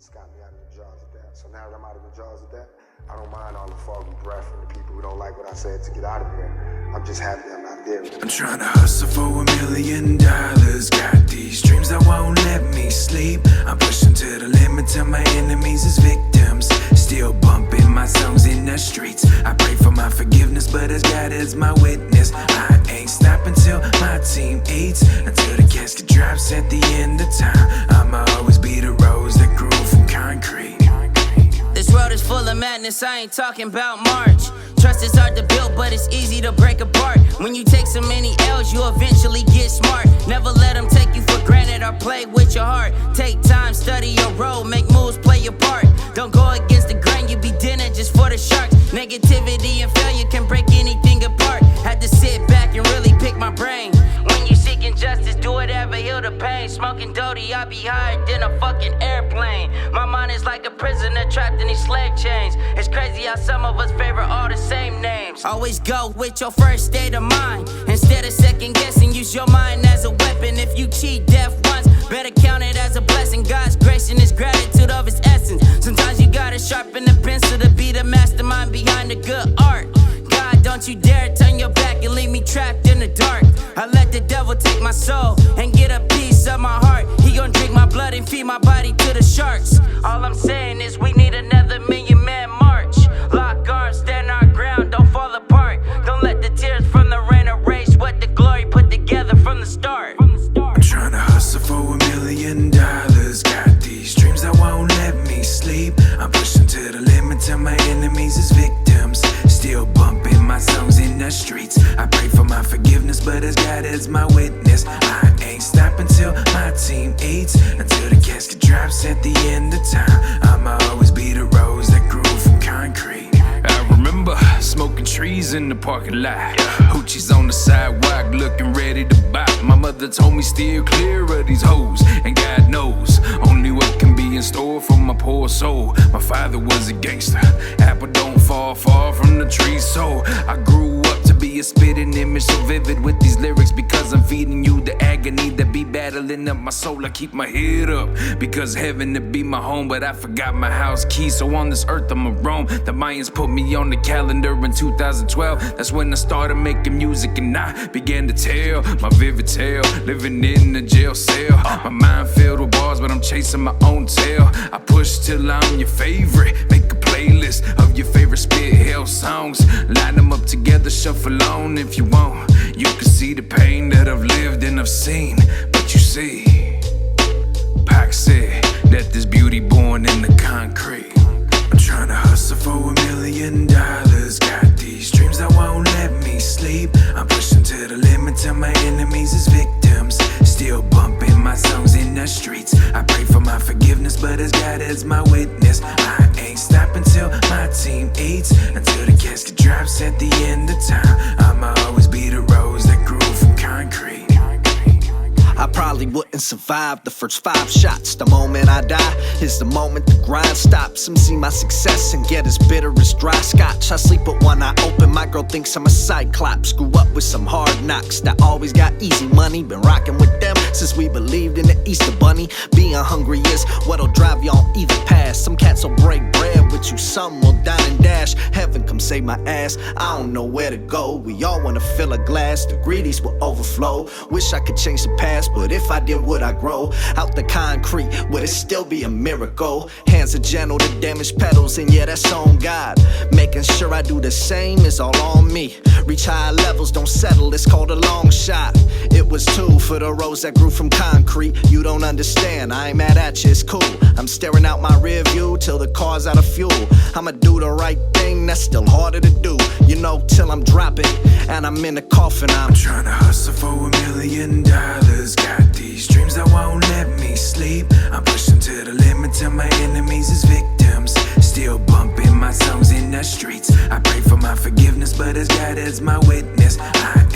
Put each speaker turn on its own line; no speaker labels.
It's got me out of the jaws of that. So now that I'm out of the jaws of that, I don't mind all the foggy breath from the people who don't like what I said to get out of there. I'm just happy I'm not there.
I'm trying to hustle for $1 million. Got these dreams that won't let me sleep. I'm pushing to the limit till my enemies is victims. Still bumping my songs in the streets. I pray for my forgiveness, but as God is my witness, I ain't stopping till my team eats. Until the casket drops at the end of time, I'ma always be the rose that grew from concrete.
This road is full of madness, I ain't talking about March. Trust is hard to build, but it's easy to break apart. When you take so many L's, you eventually get smart. Never let them take you for granted or play with your heart. Take time, study your role, make moves, play your part. Don't go against the grain, you be dinner just for the sharks. Negativity and failure can break anything apart. Had to sit back and really pick my brain. When you seeking justice, do whatever, heal the pain. Smoking doty, I be higher than a fucking airplane. My mind is like a prisoner trapped in these slave chains. It's crazy how some of us favor all the same names. Always go with your first state of mind. Instead of second guessing, use your mind as a weapon. If you cheat death once, better count it as a blessing. God's grace and his gratitude of his essence. Sometimes you gotta sharpen the pencil to be the mastermind behind the good art. God, don't you dare turn your back and leave me trapped in the dark. I let the devil take my soul and get a piece of my heart. He gon' drink my blood and feed my body to the sharks. All I'm saying is we need another million-man march. Lock arms, stand our ground, don't fall apart. Don't let the tears from the rain erase what the glory put together from the start.
I'm trying to hustle for $1 million. Got these dreams that won't let me sleep. I'm pushing to the limit till my enemies is victims. Still bumping my songs in the streets. I pray for my forgiveness, but as God is my witness, I ain't stopping till my team eats. Until the casket drops at the end of time, I'ma always be the rose that grew from concrete. I remember smoking trees in the parking lot. Hoochies on the sidewalk looking ready to bop. My mother told me steer clear of these hoes, and God knows only what can be in store for my poor soul. My father was a gangster, apple don't fall far from the tree, so I grew up to be a spitting image so vivid with these lyrics, because I'm feeding you the agony that be battling up my soul. I keep my head up because heaven to be my home, but I forgot my house key, so on this earth I'ma roam. The Mayans put me on the calendar in 2012. That's when I started making music and I began to tell my vivid tale, living in a jail cell. My mind filled with bars, but I'm chasing my own tail. I push till I'm your favorite. Make a playlist of your favorite spit hell songs. Line them up together, shuffle on if you want. You can see the pain that I've lived and I've seen. But you see, Pac said that there's beauty born in the concrete. I'm trying to hustle for $1 million. Got these dreams that won't let me sleep. I'm pushing to the limit till my enemies is victims. Still bumping my songs in the streets. I pray for my forgiveness, but as God is my witness, I ain't stopping till my team eats. Until the casket drops at the end of time, I'ma always be the rose that grew from concrete.
I probably wouldn't survive the first 5 shots. The moment I die is the moment the grind stops. Some see my success and get as bitter as dry scotch. I sleep with one eye open, my girl thinks I'm a cyclops. Grew up with some hard knocks that always got easy money. Been rocking with them since we believed in the Easter Bunny. Being hungry is what'll drive you on either path. Some cats will break bread with you, some will dine and dash. Heaven come save my ass, I don't know where to go. We all wanna fill a glass, the greedies will overflow. Wish I could change the past, but if I did, would I grow out the concrete? Would it still be a miracle? Hands are gentle to damage petals, and yeah, that's on God. Making sure I do the same is all on me. Reach higher levels, don't settle, it's called a long shot. It was 2 for the rose that grew from concrete. You don't understand, I ain't mad at you, it's cool. I'm staring out my rear view till the car's out of fuel. I'ma do the right thing, that's still harder to do. You know, till I'm dropping, and I'm in the coffin. I'm
trying to hustle for $1 million. Got these dreams that won't let me sleep. I'm pushing to the limit till my enemies is victims. Still bumping my songs in the streets. I pray for my forgiveness, but as God is my witness, I